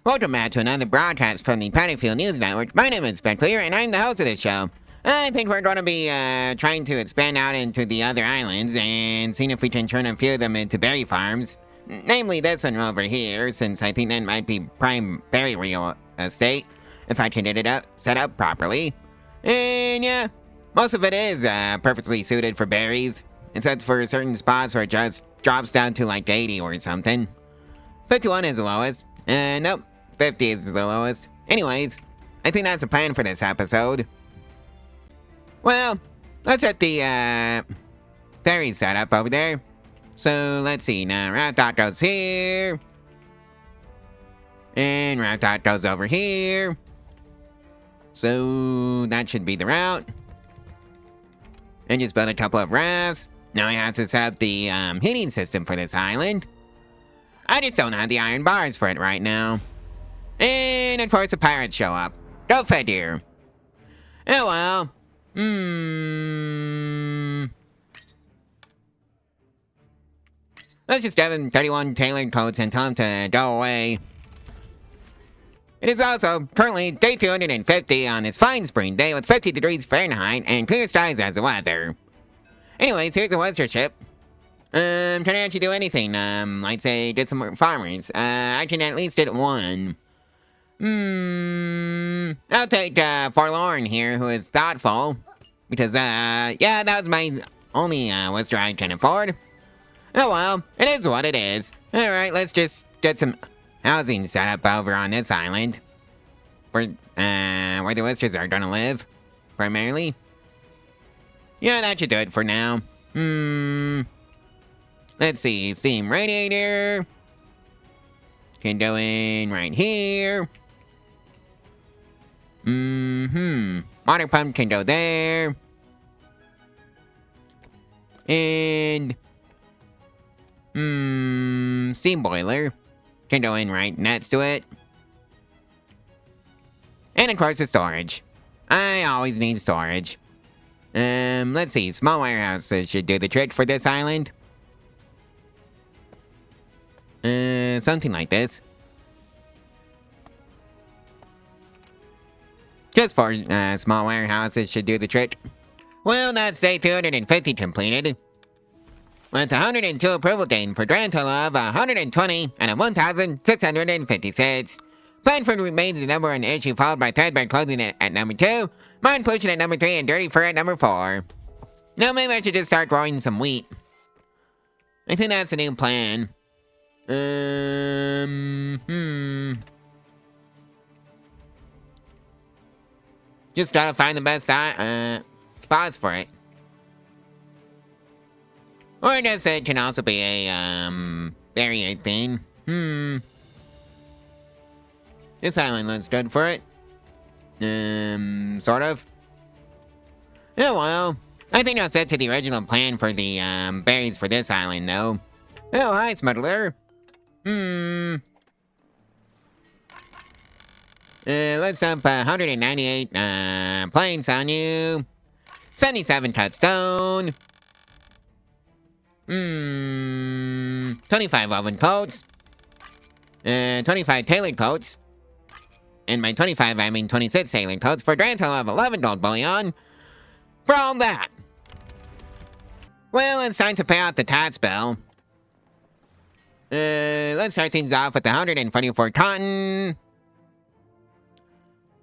Welcome back to another broadcast from the Battlefield News Network. My name is Ben Clear, and I'm the host of this show. I think we're going to be trying to expand out into the other islands and seeing if we can turn a few of them into berry farms. Namely this one over here, since I think that might be prime berry real estate, if I can get it set up properly. And yeah, most of it is perfectly suited for berries, except for certain spots where it just drops down to like 80 or something. 51 is the lowest. Nope. 50 is the lowest. Anyways, I think that's the plan for this episode. Well, let's get the ferry set up over there. So let's see now. Route dot goes here. And route dot goes over here. So that should be the route. And just build a couple of rafts. Now I have to set up the heating system for this island. I just don't have the iron bars for it right now. And of course the pirates show up. Go figure. Oh well. Let's just give him 31 tailored coats and tell him to go away. It is also currently day 250 on this fine spring day with 50 degrees Fahrenheit and clear skies as the weather. Anyways, here's the Whisker ship. Can I actually do anything? I'd say get some more farmers. I can at least get one. I'll take, Forlorn here, who is thoughtful. Because, yeah, that was my only, Whisker I can afford. Oh well, it is what it is. Alright, let's just get some housing set up over on this island. Where the Whiskers are gonna live, primarily. Yeah, that should do it for now. Let's see, steam radiator. Can go in right here. Water pump can go there. And steam boiler can go in right next to it. And of course the storage. I always need storage. Let's see, small warehouses should do the trick for this island. Something like this. Just for small warehouses should do the trick. Well, that's day 250 completed. With 102 approval gained for grand total of 120 and a 1,656. Blandford remains the number one issue, followed by threadbare clothing at number 2, mine pollution at number 3, and dirty fur at number 4. Now maybe I should just start growing some wheat. I think that's a new plan. Just gotta find the best spots for it. Or I guess it can also be a berry thing. This island looks good for it. Sort of. Oh well. I think I'll set to the original plan for the berries for this island though. Oh hi smuggler. Let's dump 198 planks on you. 77 cut stone. 25 oven coats. 25 tailored coats. And by 25 I mean 26 tailored coats for a grand total of 11 gold bullion. For all that. Well, it's time to pay out the tax bill. Let's start things off with 144 cotton.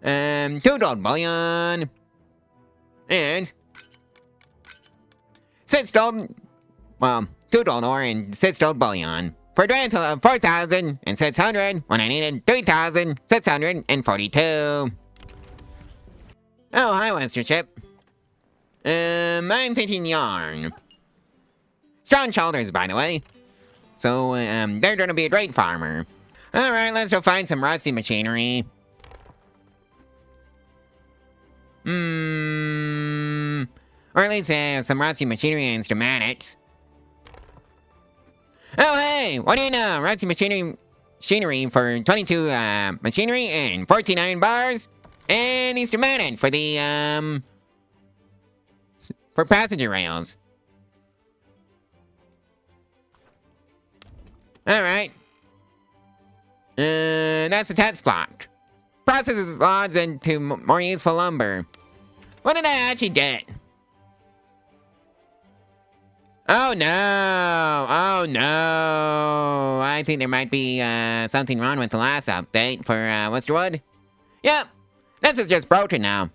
2 gold bullion. And 6 gold, well, 2 gold ore and 6 gold bullion. For a grand total of 4,600 when I needed 3,642. Oh, hi, Whisker ship. I'm thinking yarn. Strong shoulders, by the way. So, they're gonna be a great farmer. Alright, let's go find some rusty machinery. Or at least some rusty machinery and schematics. Oh hey, what do you know? Rusty machinery for 22 machinery and 14 iron bars. And the schematic for the for passenger rails. Alright. That's a text block. Processes logs into more useful lumber. What did I actually get? Oh no! Oh no! I think there might be something wrong with the last update for Whiskerwood. Yep, this is just broken now.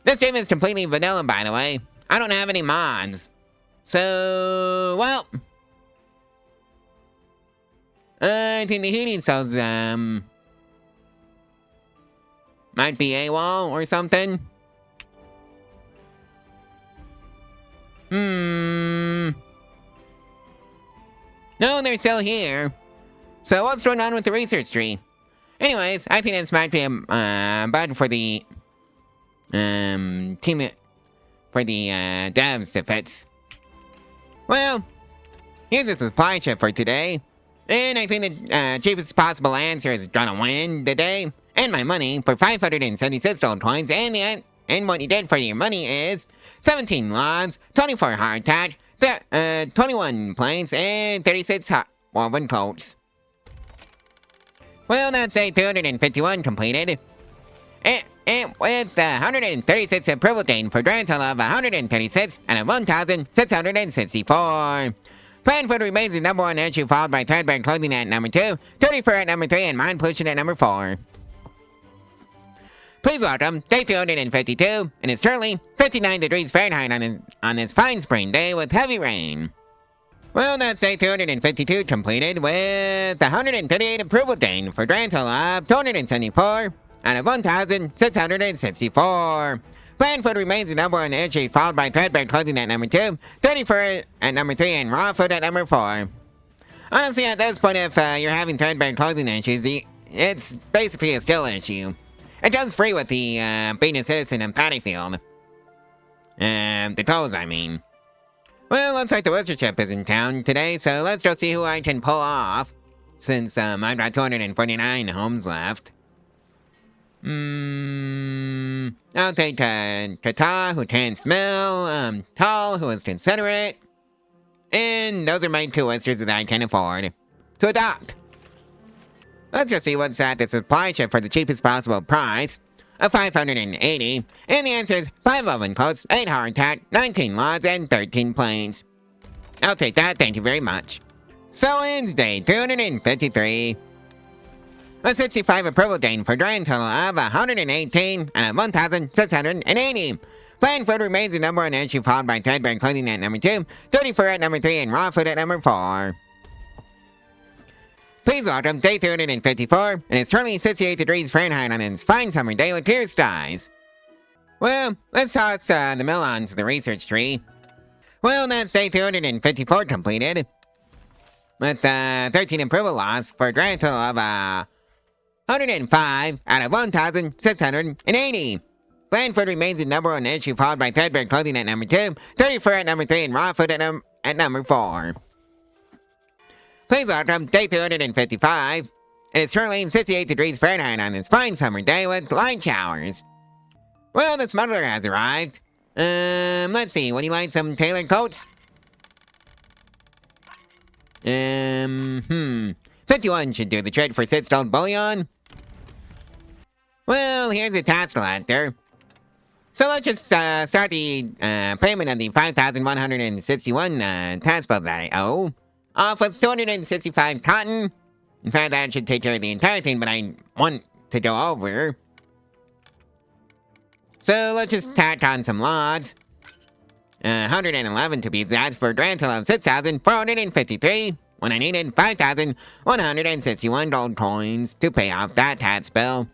This game is completely vanilla, by the way. I don't have any mods. So, well, I think the heating cells might be AWOL or something. No, they're still here. So what's going on with the research tree? Anyways, I think this might be a bug for the team for the devs to fix. Well, here's a supply ship for today, and I think the cheapest possible answer is gonna win today, and my money for 576 gold coins, and what you get for your money is 17 logs, 24 hardtack, 21 planks, and 36 woven coats. Well, that's a 251 completed. And with 136 approval gained for a grand total of 136 and a 1,664. Plant food remains the number 1 issue, followed by threadbare clothing at number 2, dirty fur at number 3, and mind pollution at number 4. Please welcome day 252, and it's currently 59 degrees Fahrenheit on this fine spring day with heavy rain. Well, that's day 252 completed with 138 approval gained for a grand total of 274 out of 1,664. Plant food remains the number 1 issue, followed by threadbare clothing at number 2, dirty fur at number 3, and raw food at number 4. Honestly, at this point, if you're having threadbare clothing issues, it's basically a skill issue. It comes free with the being a citizen in Pattyfield. The tolls, I mean. Well, looks like the Wizard ship is in town today, so let's go see who I can pull off. Since I've got 249 homes left. I'll take Kata, who can't smell, Tall, who is considerate. And those are my 2 Whiskers that I can afford to adopt. Let's just see what's at the supply ship for the cheapest possible price of 580, and the answer is 5 oven coats, 8 hardtack, 19 logs, and 13 planes. I'll take that, thank you very much. So ends day 253. A 65 approval gain for a grand total of 118 and a 1,680. Plant food remains the number 1 issue, followed by threadbare clothing at number 2, dirty fur at number 3, and raw food at number 4. Please welcome day 254, and it's currently 68 degrees Fahrenheit on this fine summer day with clear skies. Well, let's toss the mill onto the research tree. Well, that's day 254 completed, with 13 approval logs for a grand total of 105 out of 1,680. Plant food remains the number 1 issue, followed by threadbare clothing at number 2, dirty fur at number 3, and raw food at number 4. Please welcome day 255. And it's currently 68 degrees Fahrenheit on this fine summer day with light showers. Well, the smuggler has arrived. Let's see, would you like some tailored coats? 51 should do the trick for 6 gold bullion. Well, here's a tax collector. So let's just start the payment of the 5,161 tax bill that I owe. Off with 265 cotton. In fact, that should take care of the entire thing, but I want to go over. So let's just tack on some logs. 111 to be exact, for a grand total of 6,453, when I needed 5,161 gold coins to pay off that tax bill.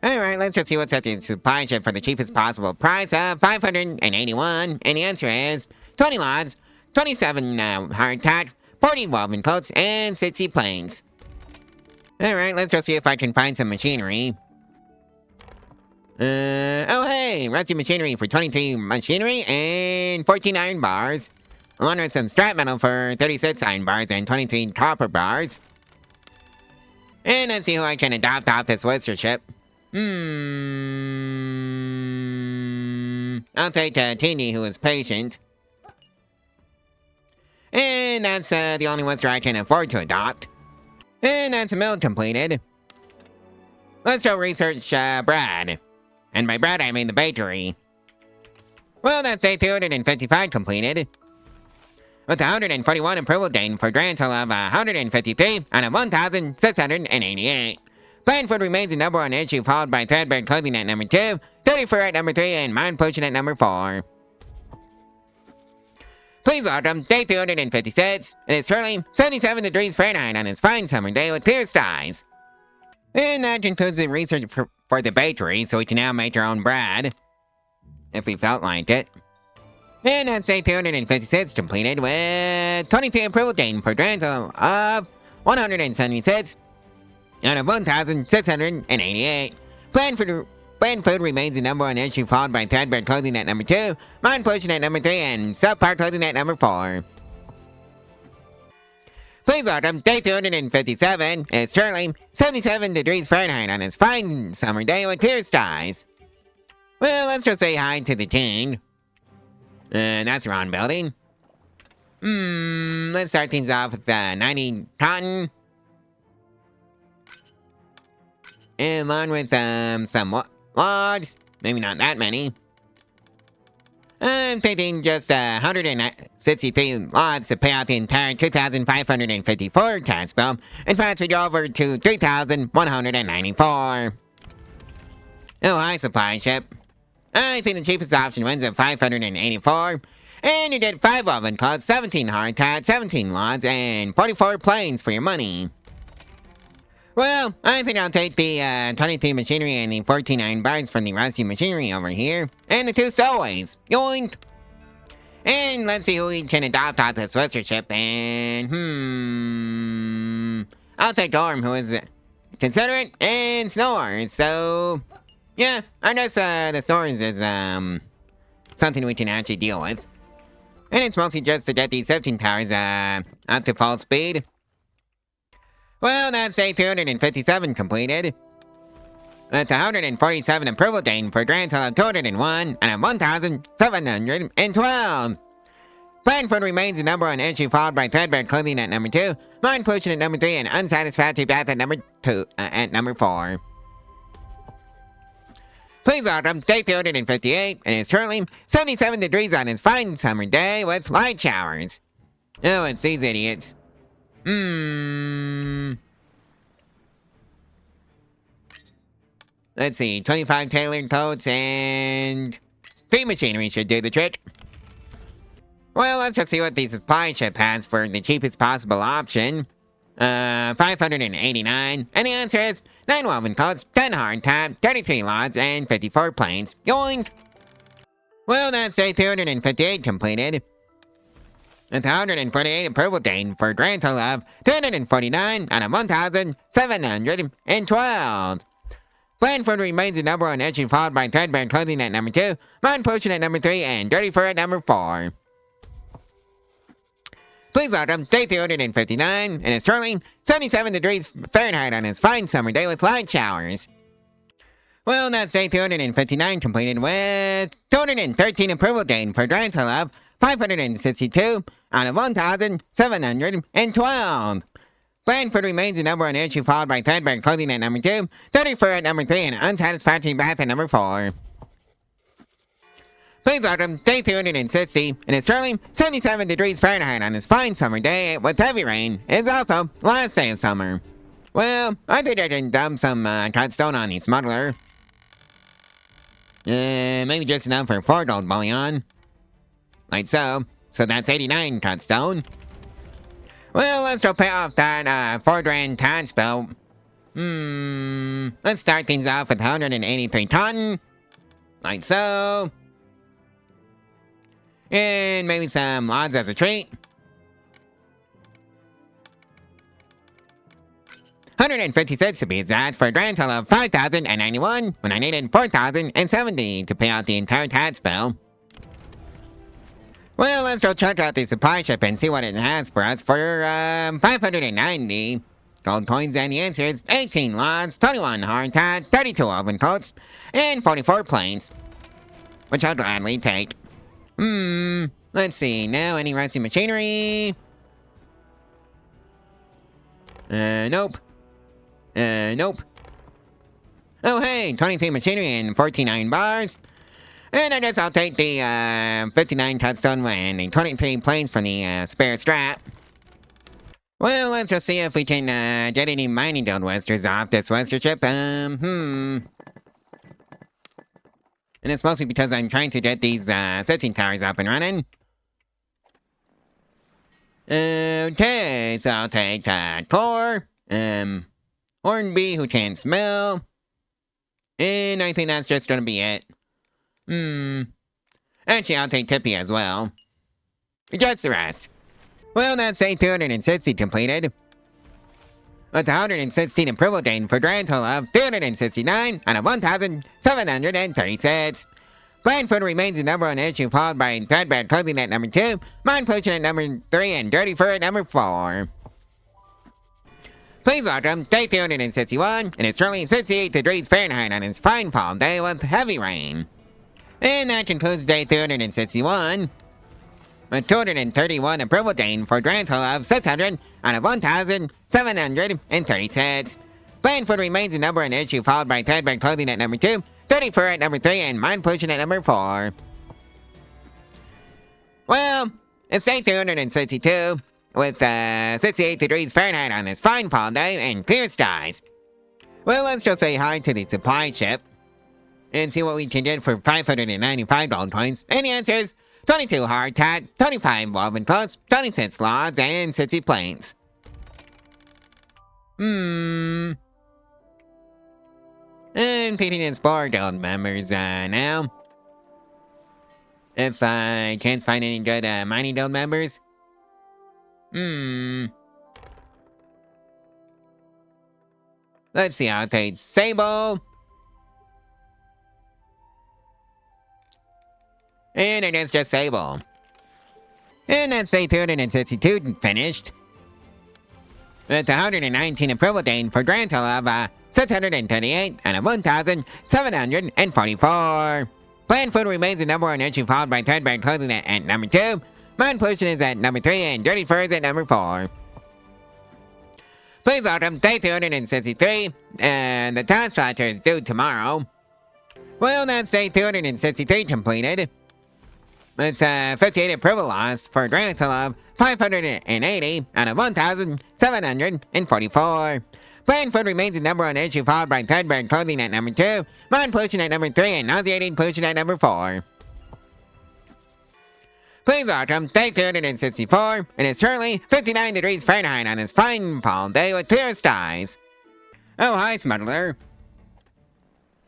Alright, let's just see what's at the supply ship for the cheapest possible price of 581, and the answer is 20 logs, 27 hardtack, 40 woven coats, and 60 planes. Alright, let's just see if I can find some machinery. Oh hey, rusty machinery for 23 machinery and 14 iron bars. Along with some scrap metal for 36 iron bars and 23 copper bars. And let's see who I can adopt off this Whisker ship. I'll take Teeny, who is patient. And that's the only Whisker I can afford to adopt. And that's a mill completed. Let's go research bread. And by bread, I mean the bakery. Well, that's 855 completed. With 141 approval gained for a grand total of 153 out of 1,688. Plant food remains the number one issue, followed by threadbare clothing at number 2, dirty fur at number 3, and mind pollution at number 4. Please welcome day 256. It is currently 77 degrees Fahrenheit on this fine summer day with clear skies. And that concludes the research for the bakery, so we can now make our own bread. If we felt like it. And that's day 256 completed with 23 approval gained for a grand total of 176 out of 1,688. Plant food remains the number one issue, followed by threadbare clothing at number 2, mind pollution at number 3, and subpar clothing at number 4. Please welcome day 257. It's currently 77 degrees Fahrenheit on this fine summer day with clear skies. Well, let's just say hi to the king. That's the wrong building. Let's start things off with 90 cotton. And along with some logs. Maybe not that many. I'm thinking just 163 logs to pay out the entire 2,554 tax bill. And fast we go over to 3,194. Oh, hi, supply ship. I think the cheapest option wins at 584. And you get 5 oven cloths, 17 hardtack, 17 logs, and 44 planes for your money. Well, I think I'll take the 23 machinery and the 14 iron bars from the rusty machinery over here. And the 2 stowaways. Yoink! And let's see who we can adopt off this Whisker ship. And, I'll take Orm, who is considerate and snores. So, yeah, I guess the snores is something we can actually deal with. And it's mostly just to get these 17 towers up to full speed. Well, that's day 257 completed. With 147 approval gained for a grand total of 201 and 1,712. Plant food remains the number one issue, followed by threadbare clothing at number 2, mind pollution at number 3, and unsatisfactory bath at number 4. Please welcome day 258, and it's currently 77 degrees on this fine summer day with light showers. Oh, it's these idiots. Let's see, 25 tailored coats and 3 machinery should do the trick. Well, let's just see what the supply ship has for the cheapest possible option. 589, and the answer is 9 woven coats, 10 hardtop, 33 logs, and 54 planes. Yoink! Well, that's day 258 completed. With 148 approval gained for a grand total of 249 out of 1,712. Plant food remains the number one issue, followed by threadbare clothing at number 2, mind pollution at number 3, and dirty fur at number 4. Please welcome day 259, and it's currently 77 degrees Fahrenheit on this fine summer day with light showers. Well, that's day 259 completed with 213 approval gained for a grand total of 562 out of 1,712. Plant food remains the number one issue, followed by threadbare clothing at number 2, dirty fur at number 3, and unsatisfactory bath at number 4. Please welcome day 260, and it's currently 77 degrees Fahrenheit on this fine summer day with heavy rain. It's also last day of summer. Well, I think I can dump some cut stone on the smuggler. Maybe just enough for 4 gold bullion. Like so. So that's 89 cut stone. Well, let's go pay off that 4 grand tax bill. Let's start things off with 183 cotton. Like so. And maybe some logs as a treat. 156 to be exact, for a grand total of 5,091, when I needed 4,070 to pay out the entire tax bill. Well, let's go check out the supply ship and see what it has for us for 590 gold coins, and the answer is 18 logs, 21 hardtack, 32 oven coats, and 44 planes, which I'll gladly take. Let's see, now any rusty machinery? Nope. Nope. Oh, hey, 23 machinery and 14 iron bars. And I guess I'll take the 59 touchstone and the 23 planes from the spare strap. Well, let's just see if we can get any mining guild westers off this wester ship. And it's mostly because I'm trying to get these searching towers up and running. Okay, so I'll take Tor, Hornby, who can't smell. And I think that's just gonna be it. Actually, I'll take Tippy as well. Just the rest. Well, that's day 260 completed. With 116 approval gained for a grand total of 269 out of 1,736. Bland food remains the number one issue, followed by threadbare clothing at number 2, mine pollution at number 3, and dirty fur at number 4. Please welcome day 261, and it's currently 68 degrees Fahrenheit on its fine fall day with heavy rain. And that concludes day 261. With 231 approval gained for a grand total of 600 out of 1,736. Bland food remains the number one issue, followed by threadbare clothing at number 2, dirty fur at number 3, and mine pollution at number 4. Well, it's day 262, with 68 degrees Fahrenheit on this fine fall day and clear skies. Well, let's just say hi to the supply ship and see what we can get for 595 gold coins. And the answer is 22 hardtack, 25 woven clothes, 26 logs, and 60 planes. I'm taking in Spore Guild members now. If I can't find any good mining guild members. Let's see, I'll take Sable. And I guess just Sable. And that's day 262 finished. With 119 approval gained for a grand total of 638 out of 1,744. Bland food remains the number one issue, followed by threadbare clothing at number 2. Mine pollution is at number 3, and dirty furs at number 4. Please welcome day 263, and the time slaughter is due tomorrow. Well, that's day 263 completed. With 58 approval lost for a grand total of 580 out of 1,744. Bland food remains the number one issue, followed by threadbare clothing at number 2, mine pollution at number 3, and nauseating pollution at number 4. Please welcome day 264, and it's currently 59 degrees Fahrenheit on this fine fall day with clear skies. Oh, hi, smuggler.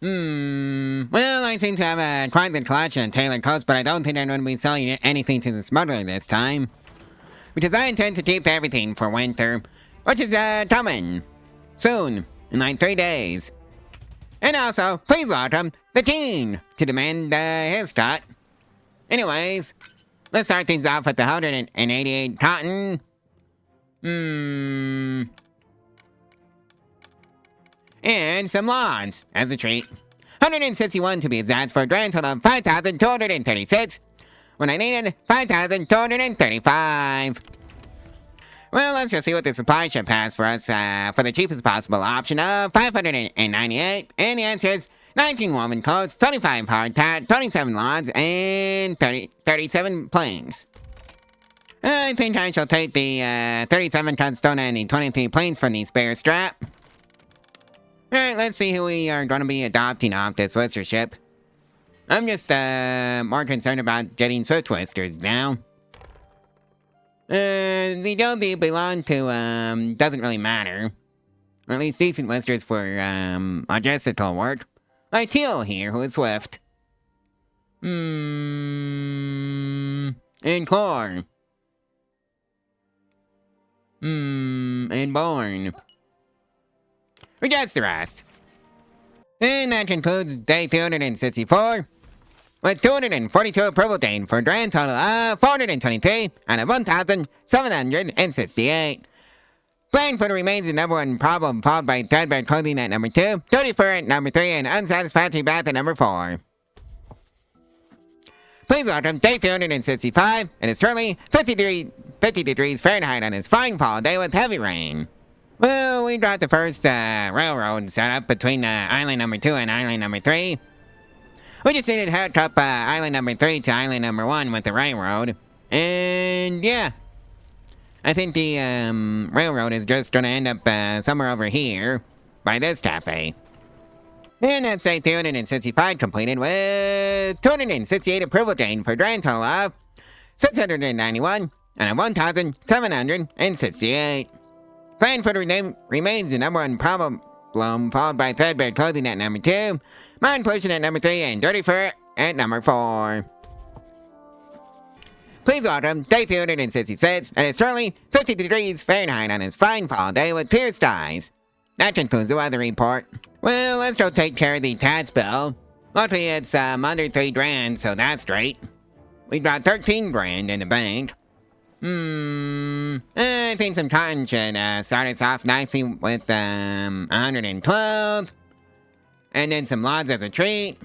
Well, I seem to have quite the collection of tailored coats, but I don't think I'm going to be selling anything to the smuggler this time. Because I intend to keep everything for winter, which is coming soon, in like 3 days. And also, please welcome the king to demand his cut. Anyways, let's start things off with the 188 cotton. And some lawns as a treat. 161 to be exact for a grand total of 5,236. When I needed 5,235. Well, let's just see what the supply ship has for us for the cheapest possible option of 598. And the answer is 19 woven coats, 25 hardtack, 27 lawns, and 37 planes. I think I shall take the 37 touchstone and the 23 planes from the spare strap. Alright, let's see who we are going to be adopting off this Whisker ship. I'm just more concerned about getting Swift Whiskers now. The guild they belong to doesn't really matter. Or at least decent Whiskers for logistical work. Like Teal here, who is Swift. And Chlor. And Born. Rejects the rest. And that concludes day 264. With 242 approval gained for a grand total of 423 out of 1,768. Blankfoot remains the number one problem, followed by threadbare clothing at number 2, dirty fur at number 3, and unsatisfactory bath at number 4. Please welcome day 265, and it's currently 50 degrees Fahrenheit on this fine fall day with heavy rain. Well, we got the first railroad set up between island number 2 and island number 3. We just needed to hook up island number 3 to island number 1 with the railroad. And yeah, I think the railroad is just going to end up somewhere over here by this cafe. And that's day 365 completed with 268 approval gained for grand total of 691 and a 1,768. Plan for the remains the number 1 problem, followed by threadbare clothing at number 2, mind pollution at number 3, and dirty fur at number 4. Please welcome day 366, and it's currently 50 degrees Fahrenheit on this fine fall day with clear skies. That concludes the weather report. Well, let's go take care of the tax bill. Luckily, it's under 3 grand, so that's great. We've got 13 grand in the bank. I think some cotton should start us off nicely with 112. And then some logs as a treat.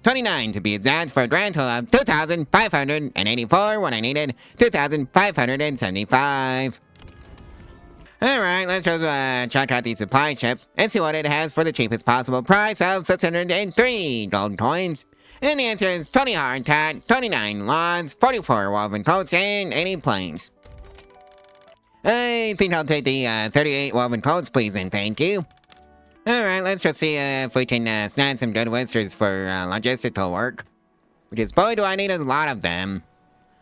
29 to be exact for a grand total of 2,584 when I needed 2,575. Alright, let's just check out the supply ship and see what it has for the cheapest possible price of 603 gold coins. And the answer is 20 hardtack, 29 logs, 44 woven coats, and 80 planes. I think I'll take the 38 woven coats, please, and thank you. Alright, let's just see if we can snag some good whiskers for logistical work. Because boy, do I need a lot of them.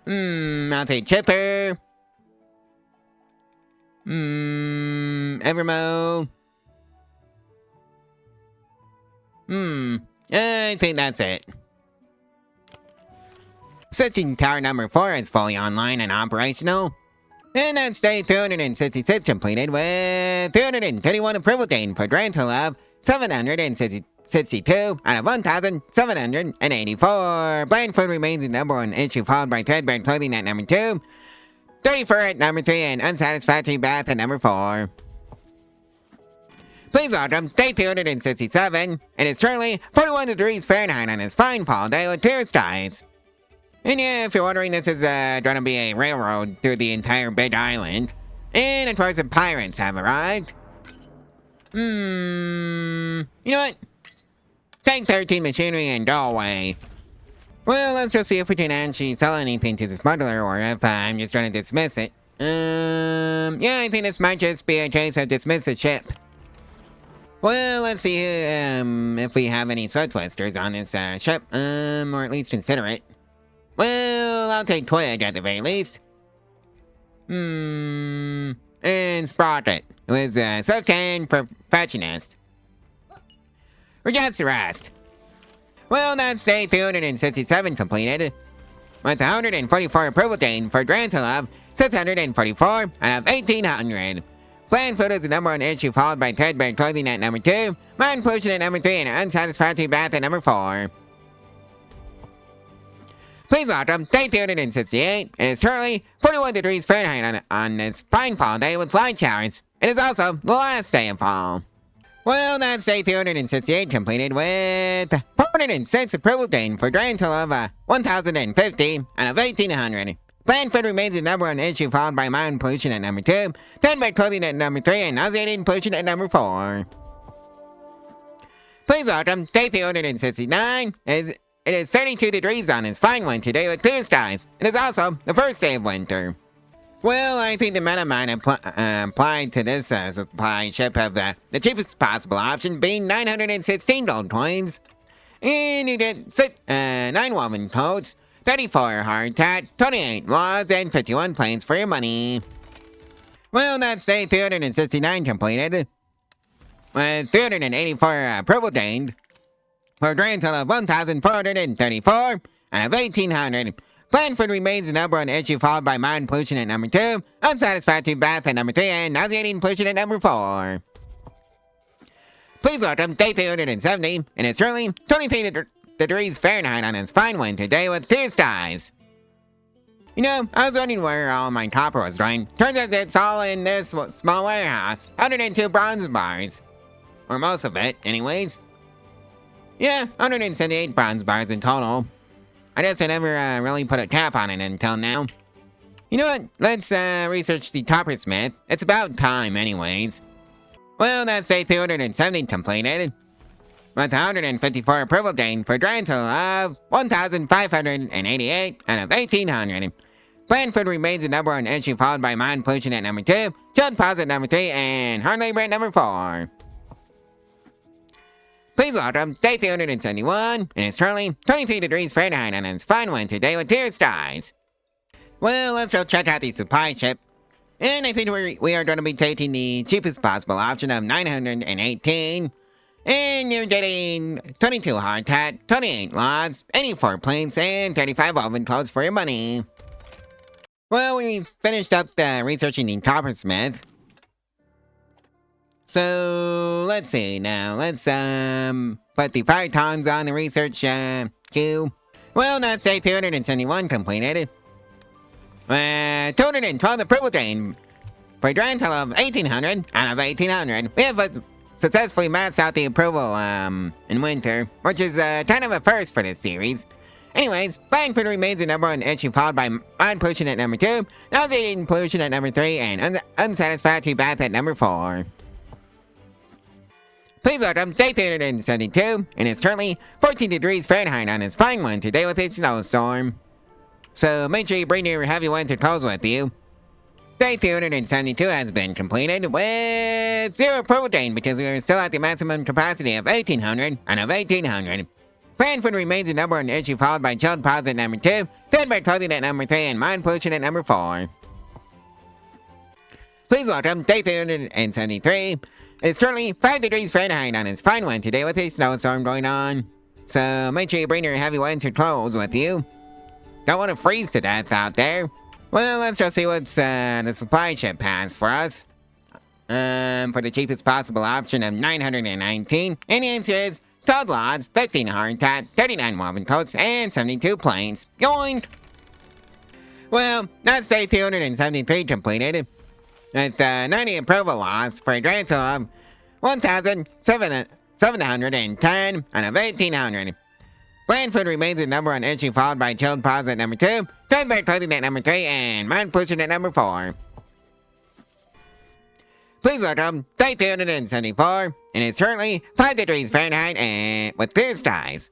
I'll take chipper. Evermo. I think that's it. Switching tower number 4 is fully online and operational. And that's day 366 completed with 331 approval gained for grand total of 762 out of 1,784. Bland food remains the number 1 issue, followed by threadbare clothing at number 2, dirty fur at number 3, and unsatisfactory bath at number 4. Please welcome day 367. It is currently 41 degrees Fahrenheit on this fine fall day with clear skies. And yeah, if you're wondering, this is gonna be a railroad through the entire big island. And of course the pirates have arrived. You know what? Take 13 machinery and go away. Well, let's just see if we can actually sell anything to the smuggler or if I'm just gonna dismiss it. Yeah, I think this might just be a case of dismiss the ship. Well, let's see if we have any sweat twisters on this ship, or at least consider it. Well, I'll take Twig at the very least. And Sprocket, who is a swift and perfectionist. Regards the rest. Well, that's day 367 completed, with 144 approval gained for a grand total of 644 out of 1,800. Bland food is the number 1 issue, followed by threadbare clothing at number 2, mind pollution at number 3, and unsatisfactory bath at number 4. Please welcome day 368. It is currently 41 degrees Fahrenheit on this fine fall day with flight showers. It is also the last day of fall. Well, that's day 368 completed with 406 approval gained for a grand total of 1,050 out of 1,800. Bland food remains the number 1 issue, followed by mind pollution at number 2, threadbare clothing at number 3, and nauseating pollution at number 4. Please welcome day 369. It is 32 degrees on this fine one today with clear skies. It is also the first day of winter. Well, I think the meta might applied to this supply ship of the cheapest possible option being 916 gold coins. And you get 9 woven coats, 34 hardtack, 28 logs, and 51 planes for your money. Well, that's day 369 completed, with 384 approval gained, for a grand total of 1,434 out of 1,800. Blandford remains the number 1 issue, followed by mind pollution at number 2, unsatisfactory bath at number 3, and nauseating pollution at number 4. Please welcome day 370, and it's currently 23 degrees Fahrenheit on this fine one today with clear skies. You know, I was wondering where all my copper was going. Turns out it's all in this small warehouse. 102 bronze bars. Or most of it, anyways. Yeah, 178 bronze bars in total. I guess I never really put a cap on it until now. You know what? Let's research the coppersmith. It's about time anyways. Well, that's day 270 completed. With 154 approval gained for a grand total of 1,588 out of 1,800. Plant food remains the number one issue, followed by mine pollution at number 2, child deposit number 3, and hard labor at number 4. Please welcome day 271, and it's currently 23 degrees Fahrenheit on its fine winter day with clear skies. Well, let's go check out the supply ship. And I think we are going to be taking the cheapest possible option of 918. And you're getting 22 hardtack, 28 logs, 84 plates, and 35 oven clothes for your money. Well, we finished up researching the coppersmith. So, let's see now. Let's put the fire tongs on the research queue. Well, that's day 271 completed. 212 approval gained for a grand total of 1,800 out of 1,800. We have successfully maxed out the approval in winter, which is kind of a first for this series. Anyways, flying food remains the number one issue, followed by mine pollution at number 2, nauseating pollution at number 3, and unsatisfactory bath at number 4. Please welcome day 372, and it's currently 14 degrees Fahrenheit on this fine one today with a snowstorm. So make sure you bring your heavy winter clothes with you. Day 372 has been completed with 0 approval gain because we are still at the maximum capacity of 1,800 out of 1,800. Plant food remains the number one issue, followed by child deposit at number 2, timberborn clothing at number 3, and mine pollution at number 4. Please welcome day 373. It's currently 5 degrees Fahrenheit on its fine one today with a snowstorm going on. So make sure you bring your heavy winter clothes with you. Don't want to freeze to death out there. Well, let's just see what's the supply ship has for us. For the cheapest possible option of 919. And the answer is 12 logs, 15 hardtack, 39 woven coats, and 72 planes. Yoink! Well, that's day 273 completed. With 90 approval logs for a grand total of 1,710 out of 1,800. Plant food remains the number one issue, followed by child deposit at number 2, timberborn clothing at number 3, and mine pollution at number 4. Please welcome day 274, and it's currently 5 degrees Fahrenheit and with clear skies.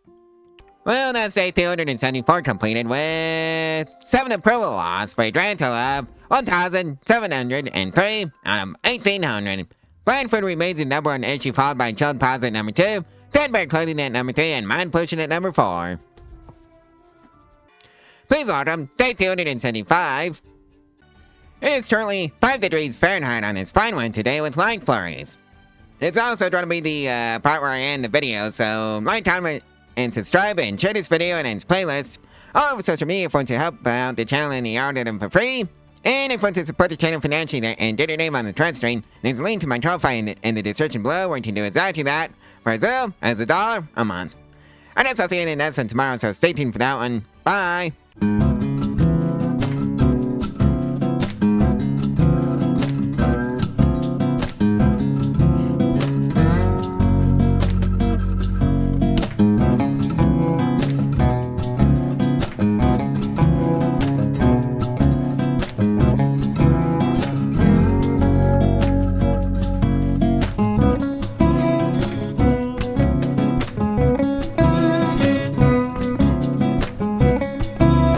Well, that's day 274 completed with 7 approval logs for a grand total of 1,703 out of 1,800. Plant food remains the number one issue, followed by child deposit at number 2, timberborn clothing at number 3, and mine pollution at number 4. Please welcome day 275. It is currently 5 degrees Fahrenheit on this fine one today with light flurries. It's also going to be the part where I end the video, so like, comment, and subscribe, and share this video and its playlist all over social media if you want to help out the channel and the algorithm for free. And if you want to support the channel financially and get your name on the thread string, there's a link to my Ko-Fi in the description below where you can do exactly that for as little as $1 a month. And I'll see you in the next one tomorrow, so stay tuned for that one. Bye!